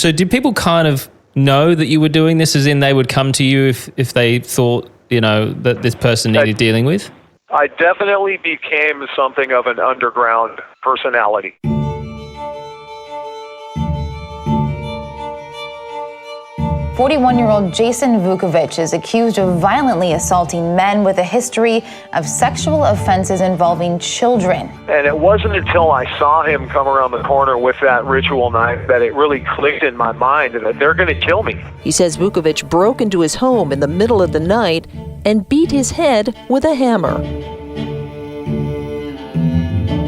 So did people kind of know that you were doing this, as in they would come to you if they thought, that this person needed dealing with? I definitely became something of an underground personality. 41-year-old Jason Vukovich is accused of violently assaulting men with a history of sexual offenses involving children. And it wasn't until I saw him come around the corner with that ritual knife that it really clicked in my mind that they're going to kill me. He says Vukovich broke into his home in the middle of the night and beat his head with a hammer.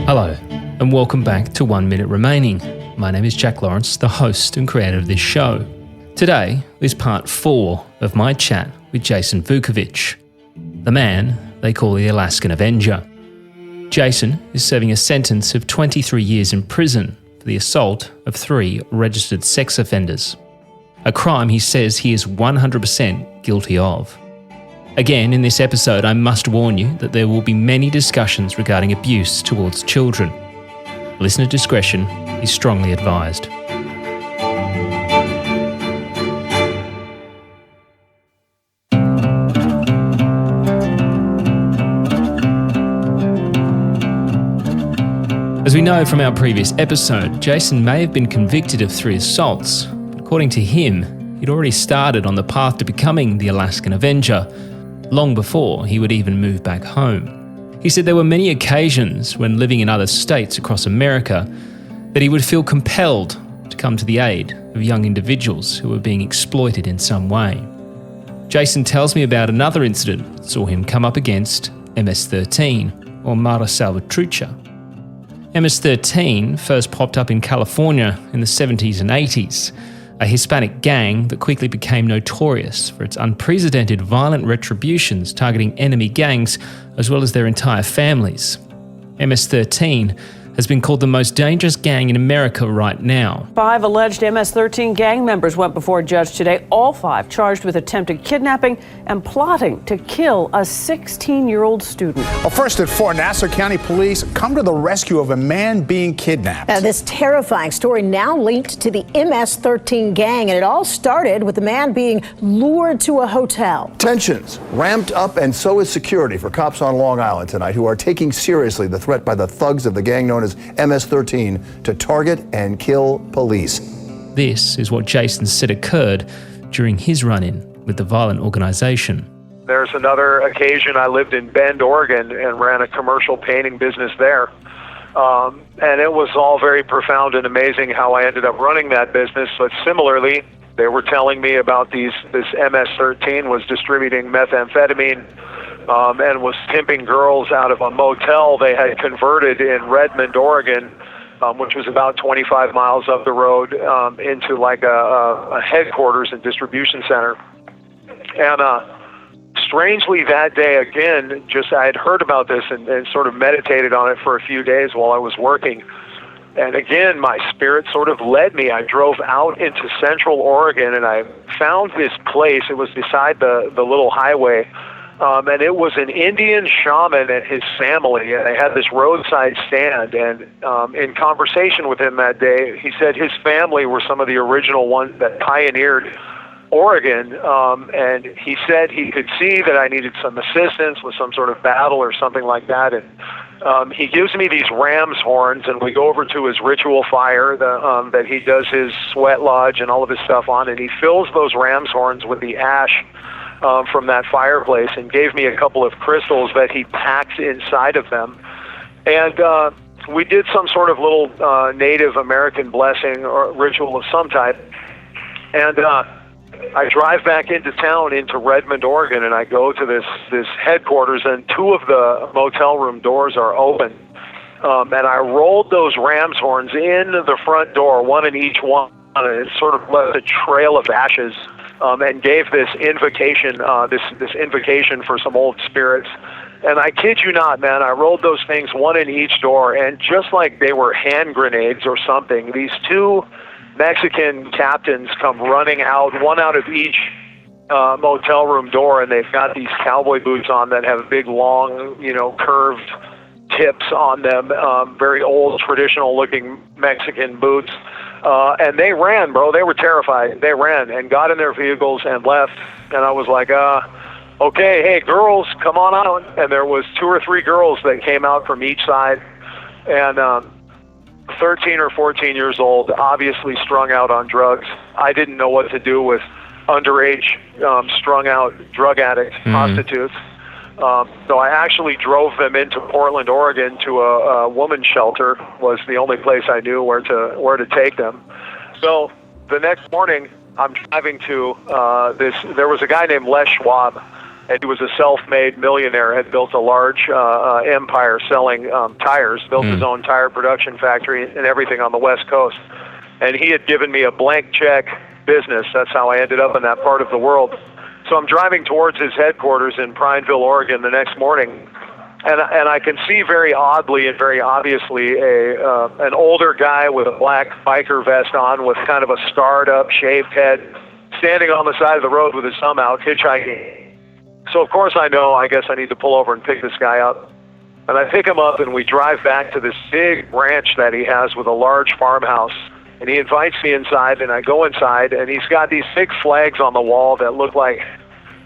Hello, and welcome back to 1 Minute Remaining. My name is Jack Lawrence, the host and creator of this show. Today is part 4 of my chat with Jason Vukovich, the man they call the Alaskan Avenger. Jason is serving a sentence of 23 years in prison for the assault of 3 registered sex offenders, a crime he says he is 100% guilty of. Again, in this episode, I must warn you that there will be many discussions regarding abuse towards children. Listener discretion is strongly advised. As we know from our previous episode, Jason may have been convicted of 3 assaults, but according to him, he'd already started on the path to becoming the Alaskan Avenger long before he would even move back home. He said there were many occasions when living in other states across America that he would feel compelled to come to the aid of young individuals who were being exploited in some way. Jason tells me about another incident that saw him come up against MS-13, or Mara Salvatrucha. MS-13 first popped up in California in the 70s and 80s, a Hispanic gang that quickly became notorious for its unprecedented violent retributions targeting enemy gangs as well as their entire families. MS-13 has been called the most dangerous gang in America right now. 5 alleged MS-13 gang members went before a judge today, all 5 charged with attempted kidnapping and plotting to kill a 16-year-old student. Well, first at 4, Nassau County Police come to the rescue of a man being kidnapped. This terrifying story now linked to the MS-13 gang, and it all started with the man being lured to a hotel. Tensions ramped up, and so is security for cops on Long Island tonight who are taking seriously the threat by the thugs of the gang known as MS-13 to target and kill police. This is what Jason said occurred during his run-in with the violent organization. There's another occasion I lived in Bend, Oregon, and ran a commercial painting business there. And it was all very profound and amazing how I ended up running that business. But similarly, they were telling me about this MS-13 was distributing methamphetamine and was pimping girls out of a motel they had converted in Redmond, Oregon, which was about 25 miles up the road, into like a headquarters and distribution center. And strangely that day, again, I had heard about this and sort of meditated on it for a few days while I was working. And again, my spirit sort of led me. I drove out into central Oregon and I found this place. It was beside the little highway. And it was an Indian shaman and his family, and they had this roadside stand. And in conversation with him that day, he said his family were some of the original ones that pioneered Oregon. And he said he could see that I needed some assistance with some sort of battle or something like that. And he gives me these ram's horns, and we go over to his ritual fire that he does his sweat lodge and all of his stuff on, and he fills those ram's horns with the ash from that fireplace and gave me a couple of crystals that he packed inside of them. And we did some sort of little Native American blessing or ritual of some type. And I drive back into town, into Redmond, Oregon, and I go to this headquarters, and 2 of the motel room doors are open. And I rolled those ram's horns in the front door, one in each one, and it sort of left a trail of ashes. And gave this invocation, this invocation for some old spirits. And I kid you not, man, I rolled those things one in each door, and just like they were hand grenades or something, these 2 Mexican captains come running out, one out of each motel room door, and they've got these cowboy boots on that have big, long, curved tips on them, very old, traditional-looking Mexican boots. And they ran, bro. They were terrified. They ran and got in their vehicles and left. And I was like, okay, hey, girls, come on out. And there was 2 or 3 girls that came out from each side. And 13 or 14 years old, obviously strung out on drugs. I didn't know what to do with underage, strung out drug addicts, prostitutes. So I actually drove them into Portland, Oregon to a woman's shelter. Was the only place I knew where to take them. So the next morning, I'm driving to there was a guy named Les Schwab, and he was a self-made millionaire, had built a large empire selling tires, built his own tire production factory and everything on the West Coast. And he had given me a blank check business. That's how I ended up in that part of the world. So I'm driving towards his headquarters in Prineville, Oregon the next morning, and I can see very oddly and very obviously an older guy with a black biker vest on with kind of a scarred-up, shaved head, standing on the side of the road with his thumb out, hitchhiking. So, of course, I guess I need to pull over and pick this guy up. And I pick him up, and we drive back to this big ranch that he has with a large farmhouse. And he invites me inside, and I go inside, and he's got these 6 flags on the wall that look like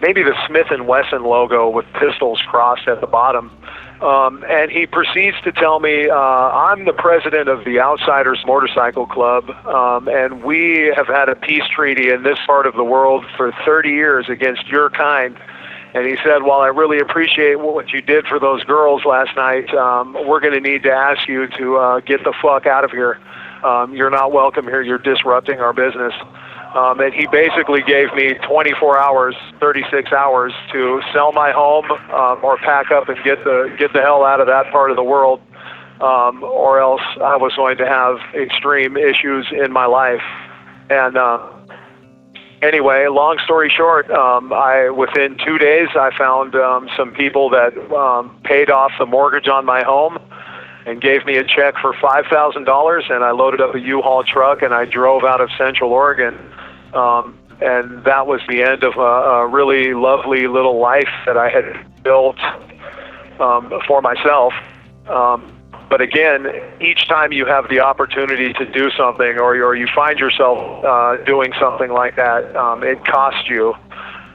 maybe the Smith & Wesson logo with pistols crossed at the bottom. And he proceeds to tell me, I'm the president of the Outsiders Motorcycle Club, and we have had a peace treaty in this part of the world for 30 years against your kind. And he said, while I really appreciate what you did for those girls last night, we're going to need to ask you to get the fuck out of here. You're not welcome here. You're disrupting our business. And he basically gave me 24 hours, 36 hours to sell my home or pack up and get the hell out of that part of the world, or else I was going to have extreme issues in my life. And anyway, long story short, within 2 days I found some people that paid off the mortgage on my home and gave me a check for $5,000, and I loaded up a U-Haul truck and I drove out of Central Oregon. And that was the end of a really lovely little life that I had built for myself. But again, each time you have the opportunity to do something or you find yourself doing something like that, it costs you.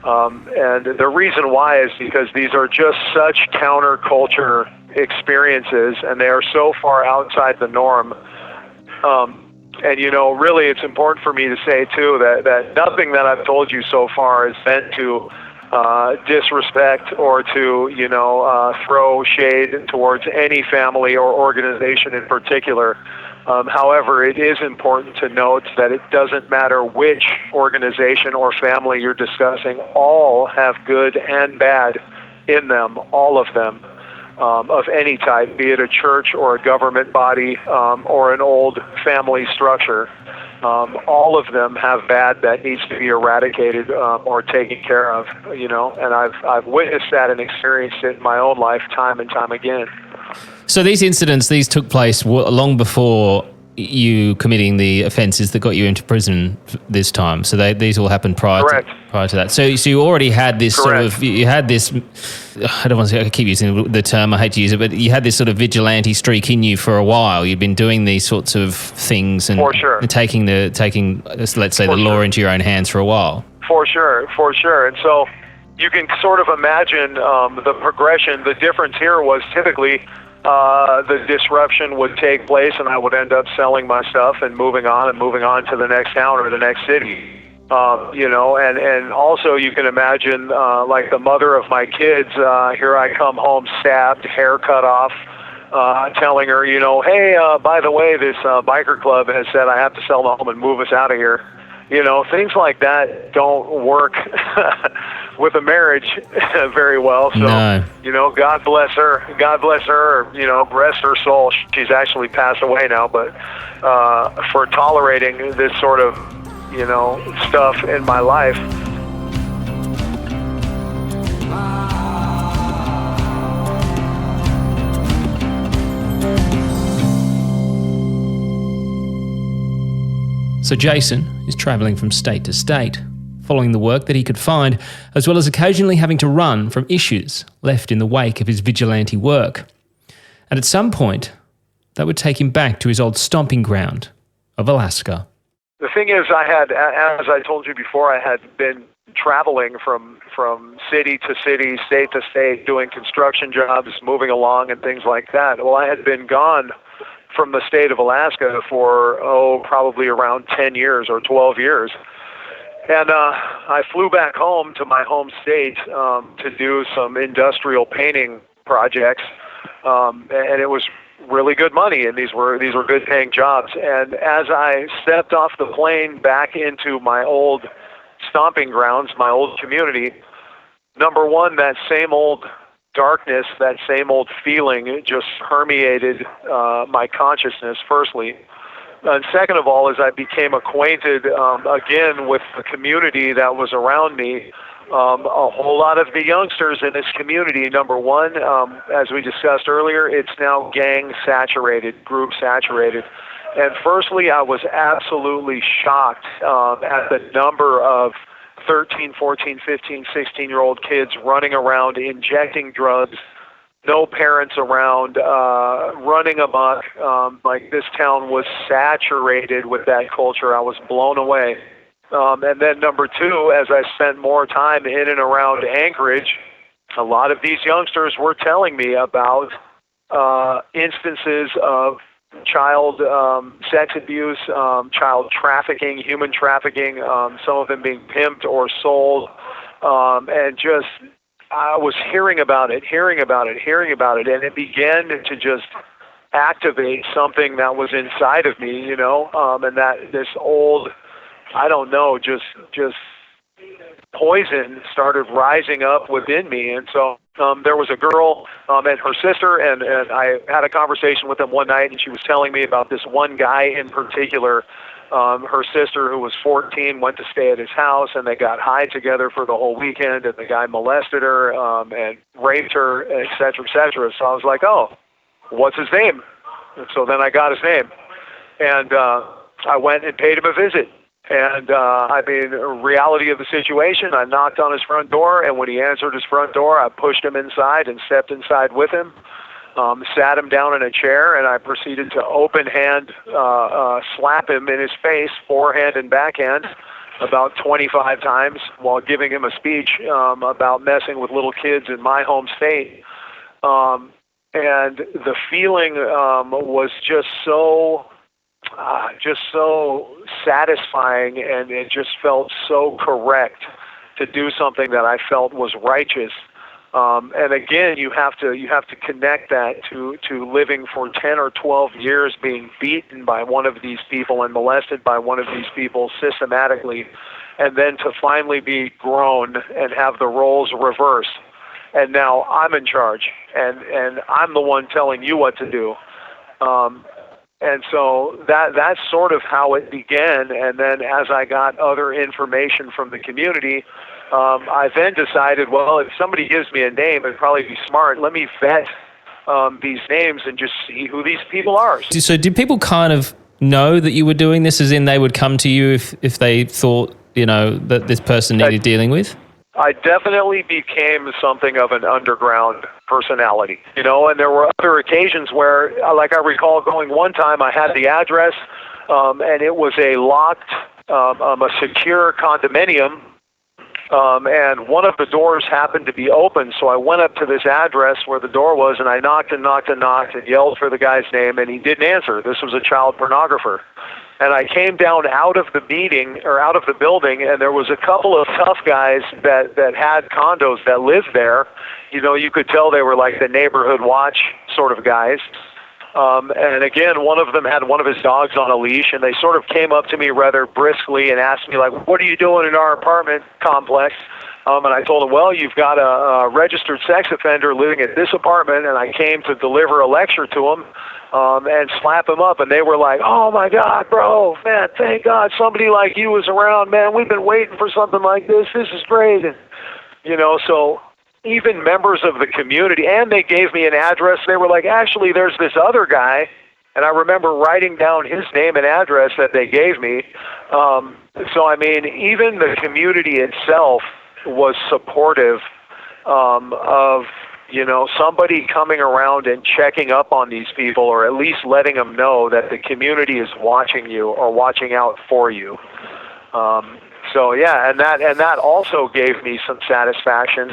And the reason why is because these are just such counterculture experiences, and they are so far outside the norm. And, really it's important for me to say, too, that nothing that I've told you so far is meant to disrespect or to, throw shade towards any family or organization in particular. However, it is important to note that it doesn't matter which organization or family you're discussing. All have good and bad in them, all of them. Of any type, be it a church or a government body or an old family structure. All of them have bad that needs to be eradicated or taken care of, and I've witnessed that and experienced it in my own life time and time again. So these incidents, these took place long before you committing the offences that got you into prison this time. So these all happened prior to that. So you already had this you had this, I don't want to say, I keep using the term, I hate to use it, but you had this sort of vigilante streak in you for a while. You'd been doing these sorts of things and taking let's say the law into your own hands for a while. For sure. And so you can sort of imagine the progression. The difference here was typically the disruption would take place and I would end up selling my stuff and moving on to the next town or the next city. And also you can imagine, like the mother of my kids, here I come home stabbed, hair cut off, telling her, hey, by the way, this biker club has said I have to sell the home and move us out of here. Things like that don't work with a marriage very well. So, no. God bless her. Rest her soul. She's actually passed away now, but for tolerating this sort of, stuff in my life. So Jason is travelling from state to state, following the work that he could find, as well as occasionally having to run from issues left in the wake of his vigilante work. And at some point, that would take him back to his old stomping ground of Alaska. The thing is, I had, as I told you before, I had been traveling from city to city, state to state, doing construction jobs, moving along and things like that. Well, I had been gone from the state of Alaska for, probably around 10 years or 12 years. And I flew back home to my home state to do some industrial painting projects, and it was really good money, and these were good paying jobs. And as I stepped off the plane back into my old stomping grounds, my old community, number one, that same old darkness, that same old feeling just permeated my consciousness, firstly. And second of all, as I became acquainted again with the community that was around me, a whole lot of the youngsters in this community, number one, as we discussed earlier, it's now gang saturated, group saturated. And firstly, I was absolutely shocked at the number of 13, 14, 15, 16-year-old kids running around injecting drugs, no parents around, running amok. Like, this town was saturated with that culture. I was blown away. And then number two, as I spent more time in and around Anchorage, a lot of these youngsters were telling me about instances of child sex abuse, child trafficking, human trafficking, some of them being pimped or sold, and just I was hearing about it, and it began to just activate something that was inside of me, and that this old, I don't know, just poison started rising up within me. And so there was a girl and her sister, and I had a conversation with them one night, and she was telling me about this one guy in particular. Her sister, who was 14, went to stay at his house, and they got high together for the whole weekend, and the guy molested her and raped her, et cetera, et cetera. So I was like, oh, what's his name? And so then I got his name, and I went and paid him a visit. And, reality of the situation, I knocked on his front door, and when he answered his front door, I pushed him inside and stepped inside with him, sat him down in a chair, and I proceeded to open hand slap him in his face, forehand and backhand, about 25 times while giving him a speech about messing with little kids in my home state. And the feeling was just so satisfying, and it just felt so correct to do something that I felt was righteous. And again, you have to connect that to living for 10 or 12 years being beaten by one of these people and molested by one of these people systematically, and then to finally be grown and have the roles reversed. And now I'm in charge, and I'm the one telling you what to do. And so that's sort of how it began. And then as I got other information from the community, I then decided, well, if somebody gives me a name, it'd probably be smart. Let me vet these names and just see who these people are. So did people kind of know that you were doing this, as in they would come to you if they thought, that this person needed dealing with? I definitely became something of an underground personality, and there were other occasions where, like I recall going one time, I had the address, and it was a locked, a secure condominium, and one of the doors happened to be open, so I went up to this address where the door was, and I knocked and knocked and knocked and yelled for the guy's name, and he didn't answer. This was a child pornographer. And I came down out of the meeting, or out of the building, and there was a couple of tough guys that had condos that lived there. You could tell they were like the neighborhood watch sort of guys. And again, one of them had one of his dogs on a leash, and they sort of came up to me rather briskly and asked me, like, what are you doing in our apartment complex? And I told them, well, you've got a registered sex offender living at this apartment, and I came to deliver a lecture to him. And slap him up, and they were like, oh my God, bro, man, thank God somebody like you was around, man. We've been waiting for something like this. This is great. And, so even members of the community, and they gave me an address. They were like, actually, there's this other guy, and I remember writing down his name and address that they gave me. Even the community itself was supportive of somebody coming around and checking up on these people, or at least letting them know that the community is watching you or watching out for you. And that also gave me some satisfaction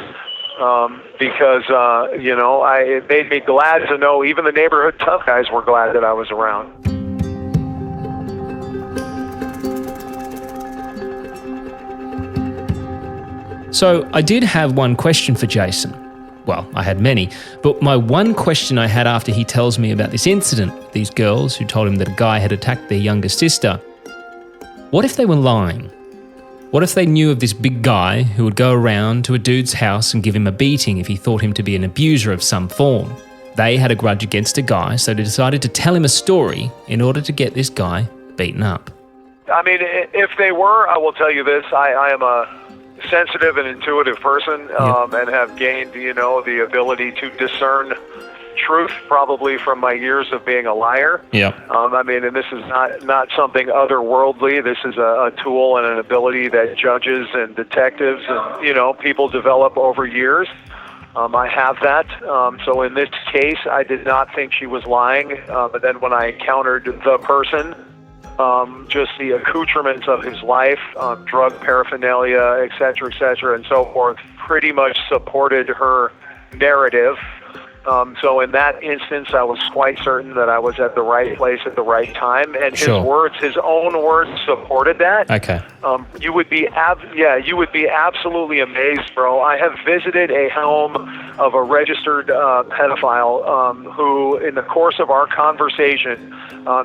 because it made me glad to know even the neighborhood tough guys were glad that I was around. So I did have one question for Jason. Well, I had many, but my one question I had after he tells me about this incident, these girls who told him that a guy had attacked their younger sister, what if they were lying? What if they knew of this big guy who would go around to a dude's house and give him a beating if he thought him to be an abuser of some form? They had a grudge against a guy, so they decided to tell him a story in order to get this guy beaten up. I mean, if they were, I will tell you this, I am a sensitive and intuitive person, and have gained, the ability to discern truth probably from my years of being a liar. And this is not something otherworldly. This is a tool and an ability that judges and detectives and, people develop over years. I have that. So in this case, I did not think she was lying. But then when I encountered the person, just the accoutrements of his life, drug paraphernalia, et cetera, and so forth, pretty much supported her narrative. So in that instance, I was quite certain that I was at the right place at the right time, and his own words supported that. Okay. You would be absolutely amazed, bro. I have visited a home of a registered pedophile who, in the course of our conversation,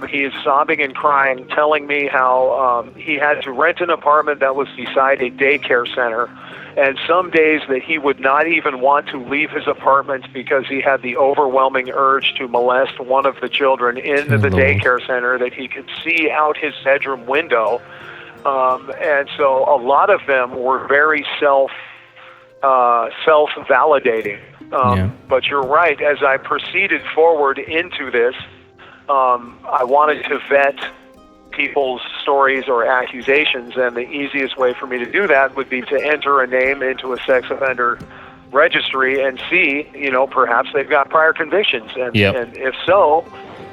he is sobbing and crying, telling me how he had to rent an apartment that was beside a daycare center. And some days that he would not even want to leave his apartment because he had the overwhelming urge to molest one of the children in the daycare center that he could see out his bedroom window. And so a lot of them were very self-validating. But you're right, as I proceeded forward into this, I wanted to vet people's stories or accusations, and the easiest way for me to do that would be to enter a name into a sex offender registry and see, perhaps they've got prior convictions, and if so,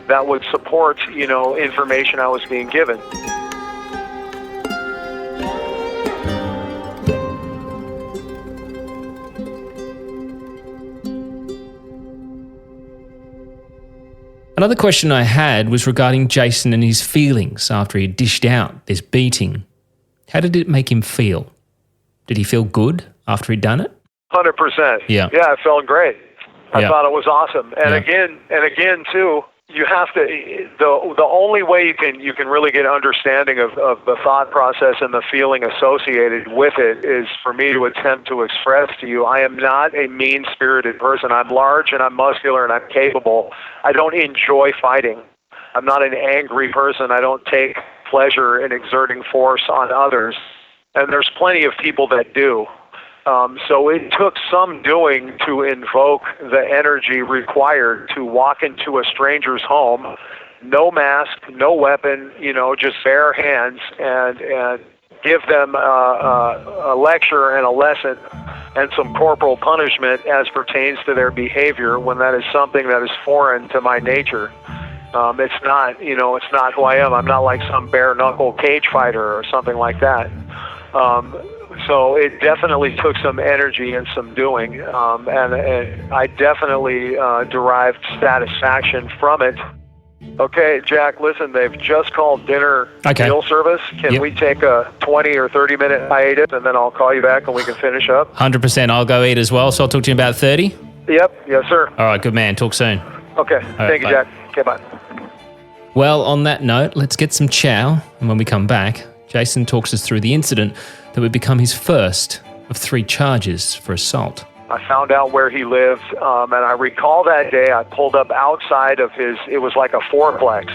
that would support, information I was being given. Another question I had was regarding Jason and his feelings after he dished out this beating. How did it make him feel? Did he feel good after he'd done it? 100%. Yeah, it felt great. I thought it was awesome. And again, too, you have to. The only way you can really get understanding of the thought process and the feeling associated with it is for me to attempt to express to you, I am not a mean-spirited person. I'm large and I'm muscular and I'm capable. I don't enjoy fighting. I'm not an angry person. I don't take pleasure in exerting force on others. And there's plenty of people that do. So it took some doing to invoke the energy required to walk into a stranger's home, no mask, no weapon, just bare hands, and give them a lecture and a lesson and some corporal punishment as pertains to their behavior when that is something that is foreign to my nature. It's not who I am. I'm not like some bare-knuckle cage fighter or something like that. So it definitely took some energy and some doing, and I definitely derived satisfaction from it. Okay, Jack, listen, they've just called dinner meal service. Can we take a 20 or 30-minute hiatus, and then I'll call you back and we can finish up? 100%. I'll go eat as well, so I'll talk to you in about 30? Yep, yes, sir. All right, good man. Talk soon. Okay, thank you, Jack. Okay, bye. Well, on that note, let's get some chow, and when we come back, Jason talks us through the incident that would become his first of 3 charges for assault. I found out where he lived, and I recall that day I pulled up outside of it was like a fourplex.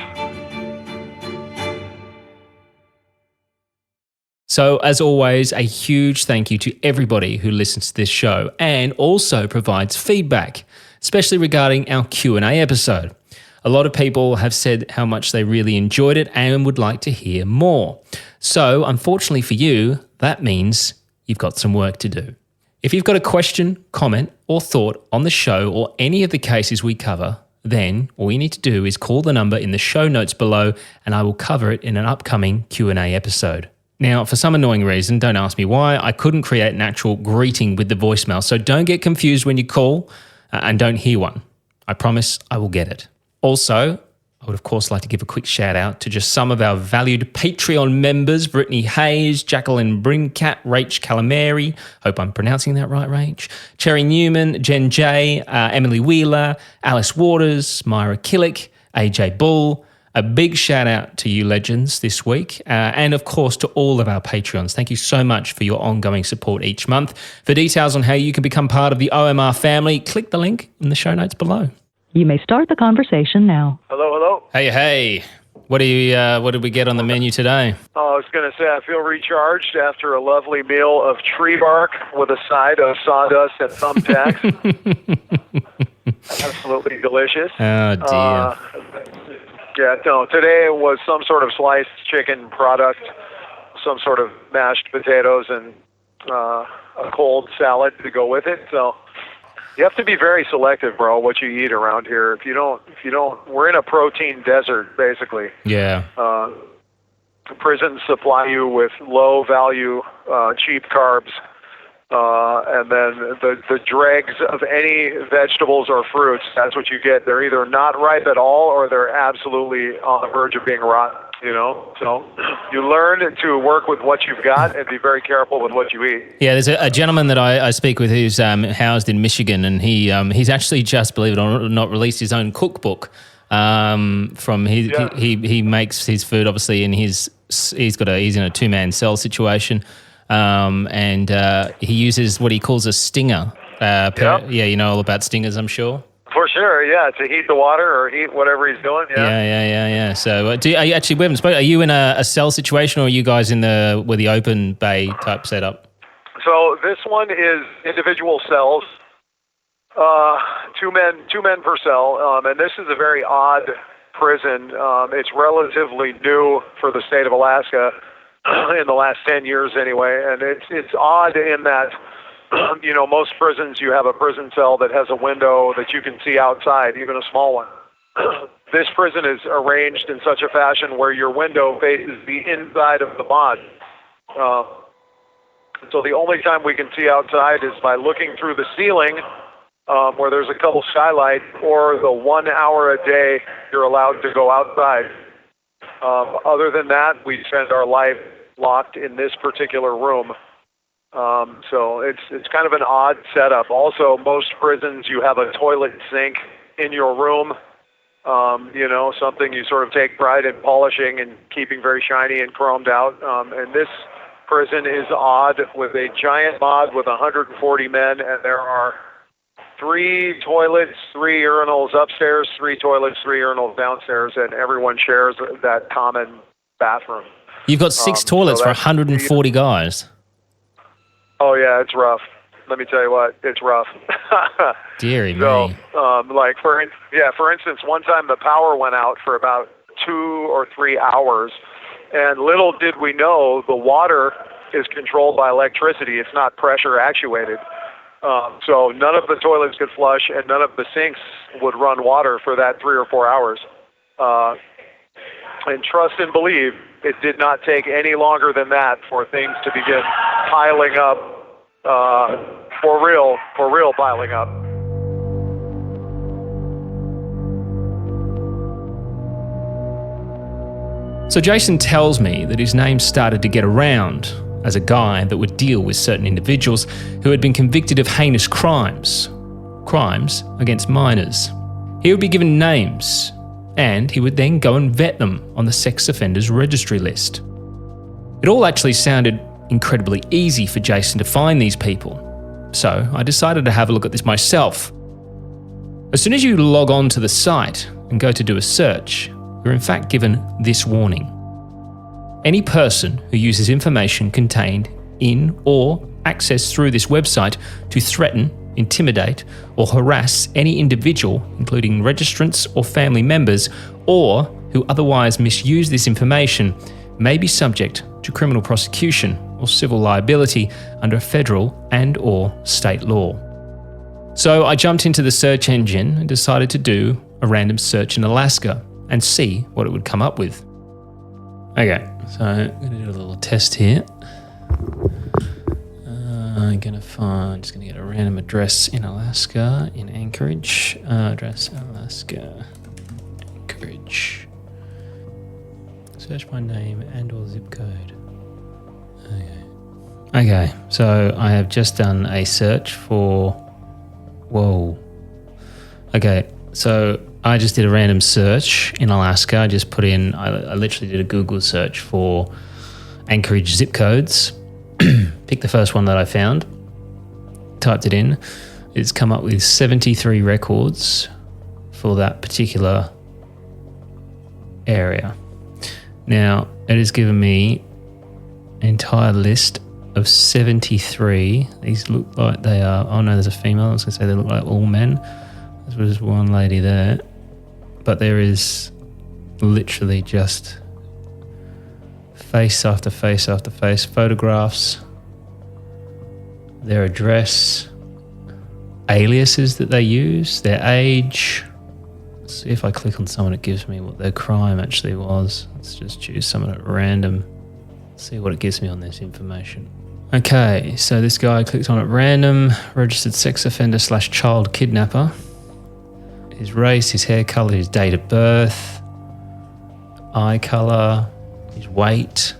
So, as always, a huge thank you to everybody who listens to this show and also provides feedback, especially regarding our Q&A episode. A lot of people have said how much they really enjoyed it and would like to hear more. So, unfortunately for you, that means you've got some work to do. If you've got a question, comment, or thought on the show or any of the cases we cover, then all you need to do is call the number in the show notes below and I will cover it in an upcoming Q&A episode. Now, for some annoying reason, don't ask me why, I couldn't create an actual greeting with the voicemail, so don't get confused when you call and don't hear one. I promise I will get it. Also, I would of course like to give a quick shout out to just some of our valued Patreon members, Brittany Hayes, Jacqueline Brincat, Rach Calamari, hope I'm pronouncing that right, Rach, Cherry Newman, Jen J, Emily Wheeler, Alice Waters, Myra Killick, AJ Bull. A big shout out to you legends this week, and of course to all of our Patreons. Thank you so much for your ongoing support each month. For details on how you can become part of the OMR family, click the link in the show notes below. You may start the conversation now. Hello. Hey. What did we get on the menu today? I was going to say I feel recharged after a lovely meal of tree bark with a side of sawdust and thumbtacks. Absolutely delicious. Oh, dear. Today was some sort of sliced chicken product, some sort of mashed potatoes, and a cold salad to go with it. So you have to be very selective, bro, what you eat around here. If you don't, we're in a protein desert, basically. Yeah. Prisons supply you with low-value, cheap carbs, and then the dregs of any vegetables or fruits, that's what you get. They're either not ripe at all or they're absolutely on the verge of being rotten, So you learn to work with what you've got and be very careful with what you eat. Yeah, there's a gentleman that I speak with who's housed in Michigan, and he's actually just, believe it or not, released his own cookbook. He makes his food obviously in he's in a two-man cell situation. And he uses what he calls a stinger. Yeah, you know all about stingers, I'm sure. For sure, yeah, to heat the water or heat whatever he's doing. Yeah. So, we haven't spoken. Are you in a cell situation, or are you guys in the open bay type setup? So this one is individual cells, two men per cell, and this is a very odd prison. It's relatively new for the state of Alaska. In the last 10 years anyway, and it's odd in that, most prisons, you have a prison cell that has a window that you can see outside, even a small one. This prison is arranged in such a fashion where your window faces the inside of the mod. So the only time we can see outside is by looking through the ceiling, where there's a couple skylights, or the 1 hour a day you're allowed to go outside. Other than that, we spend our life locked in this particular room. So it's kind of an odd setup. Also, most prisons, you have a toilet sink in your room. Something you sort of take pride in polishing and keeping very shiny and chromed out. And this prison is odd, with a giant mod with 140 men, and there are 3 toilets, 3 urinals upstairs, 3 toilets, 3 urinals downstairs, and everyone shares that common bathroom. You've got 6 toilets for 140 guys. Oh yeah, it's rough. Let me tell you what, it's rough. Deary me. So, for instance, one time the power went out for about 2 or 3 hours, and little did we know the water is controlled by electricity. It's not pressure actuated. So none of the toilets could flush, and none of the sinks would run water for that 3 or 4 hours. And trust and believe, it did not take any longer than that for things to begin piling up, for real piling up. So Jason tells me that his name started to get around as a guy that would deal with certain individuals who had been convicted of heinous crimes against minors. He would be given names, and he would then go and vet them on the sex offenders registry list. It all actually sounded incredibly easy for Jason to find these people, so I decided to have a look at this myself. As soon as you log on to the site and go to do a search, you're in fact given this warning. Any person who uses information contained in or accessed through this website to threaten, intimidate, or harass any individual, including registrants or family members, or who otherwise misuse this information, may be subject to criminal prosecution or civil liability under federal and/or state law. So I jumped into the search engine and decided to do a random search in Alaska and see what it would come up with. Okay, so I'm going to do a little test here. Just going to get a random address in Alaska, in Anchorage. Address Alaska, Anchorage. Search by name and or zip code. Okay, so I have just done a search for... Whoa. Okay, so I just did a random search in Alaska. I just put in... I literally did a Google search for Anchorage zip codes. Picked the first one that I found. Typed it in. It's come up with 73 records for that particular area. Now, it has given me an entire list of 73. These look like they are... Oh no, there's a female. I was going to say they look like all men. There's one lady there. But there is literally just face after face after face. Photographs. Their address. Aliases that they use. Their age. Let's see if I click on someone, it gives me what their crime actually was. Let's just choose someone at random. See what it gives me on this information. Okay, so this guy clicked on at random, registered sex offender / child kidnapper. His race, his hair color, his date of birth, eye color, his weight,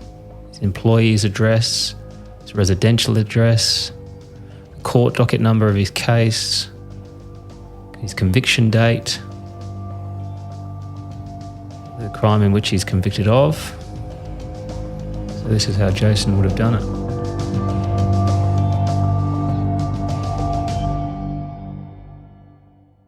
his employee's address, his residential address, the court docket number of his case, his conviction date, the crime in which he's convicted of. So this is how Jason would have done it.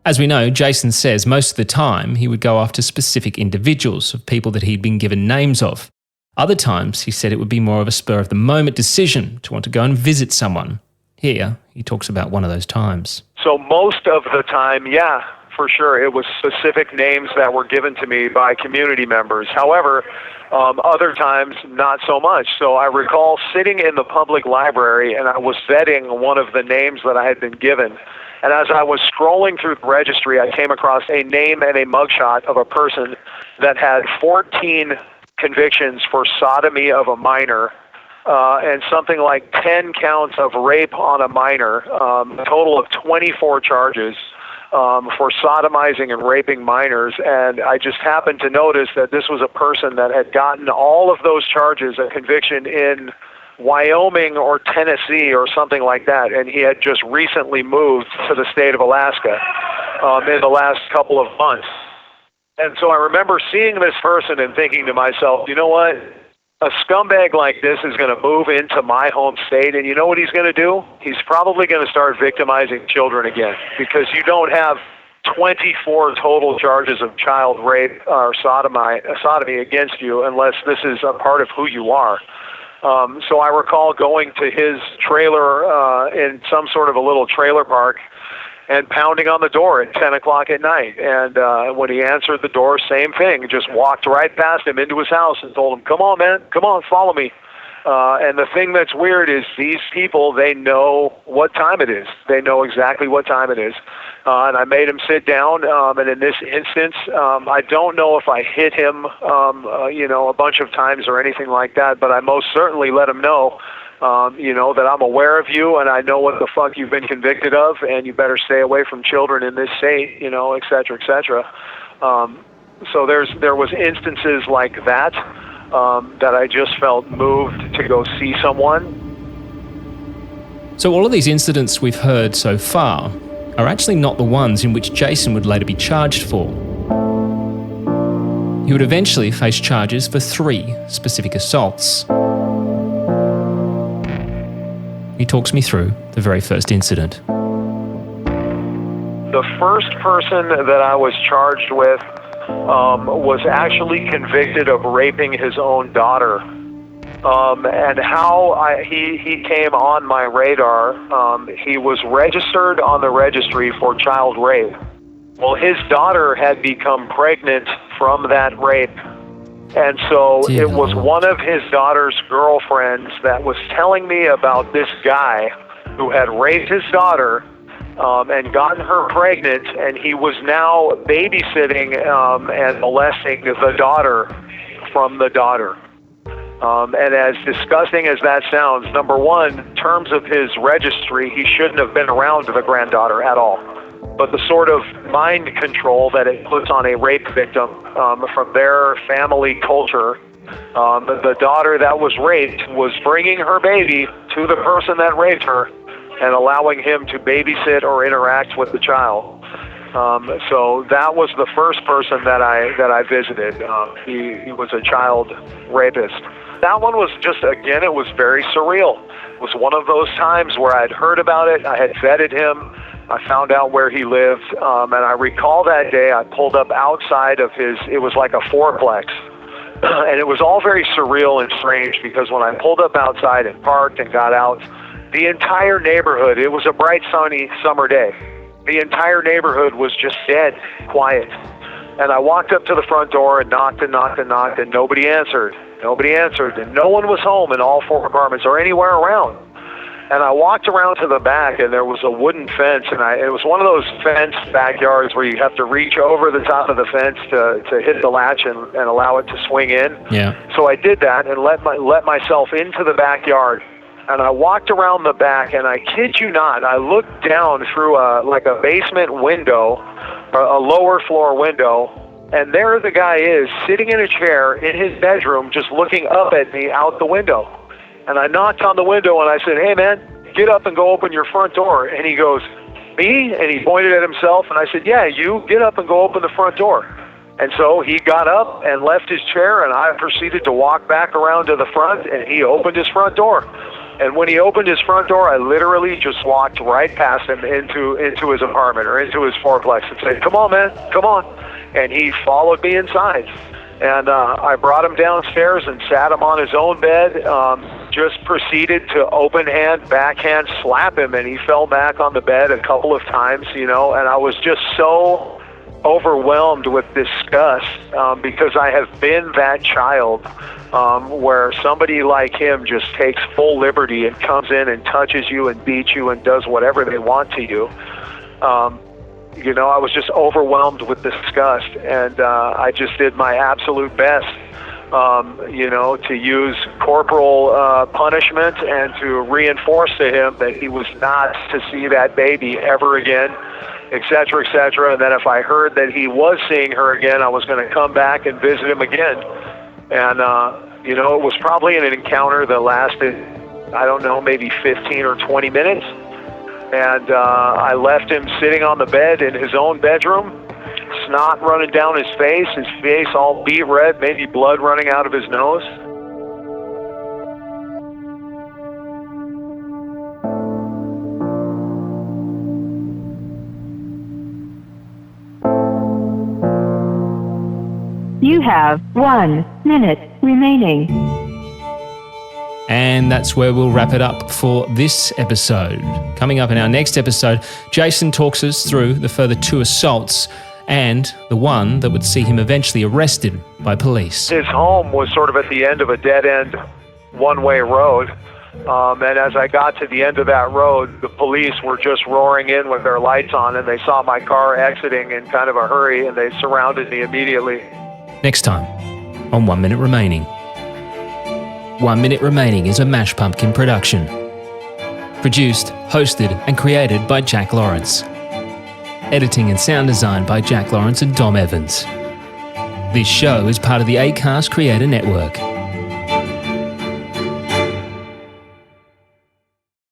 As we know, Jason says most of the time he would go after specific individuals of people that he'd been given names of. Other times he said it would be more of a spur-of-the-moment decision to want to go and visit someone. Here, he talks about one of those times. So most of the time, yeah, for sure, it was specific names that were given to me by community members. However, other times, not so much. So I recall sitting in the public library and I was vetting one of the names that I had been given. And as I was scrolling through the registry, I came across a name and a mugshot of a person that had 14 convictions for sodomy of a minor and something like 10 counts of rape on a minor, a total of 24 charges for sodomizing and raping minors. And I just happened to notice that this was a person that had gotten all of those charges, a conviction in Wyoming or Tennessee or something like that, and he had just recently moved to the state of Alaska in the last couple of months. And so I remember seeing this person and thinking to myself, you know what? A scumbag like this is going to move into my home state, and you know what he's going to do? He's probably going to start victimizing children again, because you don't have 24 total charges of child rape or sodomy against you unless this is a part of who you are. So I recall going to his trailer in some sort of a little trailer park and pounding on the door at 10 o'clock at night. And when he answered the door, same thing, just walked right past him into his house and told him, come on, man, come on, follow me. And the thing that's weird is these people, they know what time it is. They know exactly what time it is. And I made him sit down, and in this instance, I don't know if I hit him, a bunch of times or anything like that, but I most certainly let him know, that I'm aware of you and I know what the fuck you've been convicted of, and you better stay away from children in this state, et cetera, et cetera. So there was instances like that that I just felt moved to go see someone. So all of these incidents we've heard so far are actually not the ones in which Jason would later be charged for. He would eventually face charges for 3 specific assaults. He talks me through the very first incident. The first person that I was charged with was actually convicted of raping his own daughter. And how he came on my radar, he was registered on the registry for child rape. Well, his daughter had become pregnant from that rape. And so it was one of his daughter's girlfriends that was telling me about this guy who had raped his daughter and gotten her pregnant, and he was now babysitting and molesting the daughter from the daughter. And as disgusting as that sounds, number one, in terms of his registry, he shouldn't have been around the granddaughter at all. But the sort of mind control that it puts on a rape victim from their family culture, the daughter that was raped was bringing her baby to the person that raped her and allowing him to babysit or interact with the child. So that was the first person that I visited. He was a child rapist. That one was just, again, it was very surreal. It was one of those times where I'd heard about it, I had vetted him, I found out where he lived, and I recall that day I pulled up outside of it was like a fourplex. And it was all very surreal and strange because when I pulled up outside and parked and got out, the entire neighborhood, it was a bright, sunny summer day. The entire neighborhood was just dead, quiet. And I walked up to the front door and knocked and knocked and knocked, and nobody answered. Nobody answered, and no one was home in all four apartments or anywhere around. And I walked around to the back, and there was a wooden fence, and it was one of those fenced backyards where you have to reach over the top of the fence to hit the latch and allow it to swing in. Yeah. So I did that and let myself into the backyard. And I walked around the back, and I kid you not, I looked down through a basement window, a lower floor window, and there the guy is sitting in a chair in his bedroom just looking up at me out the window. And I knocked on the window and I said, "Hey man, get up and go open your front door." And he goes, "Me?" And he pointed at himself, and I said, "Yeah, you get up and go open the front door." And so he got up and left his chair, and I proceeded to walk back around to the front, and he opened his front door. And when he opened his front door, I literally just walked right past him into his apartment or into his fourplex and said, "Come on, man, come on." And he followed me inside. And I brought him downstairs and sat him on his own bed, just proceeded to open hand, backhand slap him, and he fell back on the bed a couple of times, and I was just so overwhelmed with disgust because I have been that child where somebody like him just takes full liberty and comes in and touches you and beats you and does whatever they want to you. I was just overwhelmed with disgust, and I just did my absolute best, to use corporal punishment and to reinforce to him that he was not to see that baby ever again, et cetera, et cetera. And then if I heard that he was seeing her again, I was going to come back and visit him again. And, it was probably an encounter that lasted, I don't know, maybe 15 or 20 minutes. And I left him sitting on the bed in his own bedroom, snot running down his face all beet red, maybe blood running out of his nose. You have 1 minute remaining. And that's where we'll wrap it up for this episode. Coming up in our next episode, Jason talks us through the further 2 assaults and the one that would see him eventually arrested by police. His home was sort of at the end of a dead-end one-way road. And as I got to the end of that road, the police were just roaring in with their lights on, and they saw my car exiting in kind of a hurry, and they surrounded me immediately. Next time on 1 Minute Remaining. 1 Minute Remaining is a Mash Pumpkin production. Produced, hosted, and created by Jack Lawrence. Editing and sound design by Jack Lawrence and Dom Evans. This show is part of the Acast Creator Network.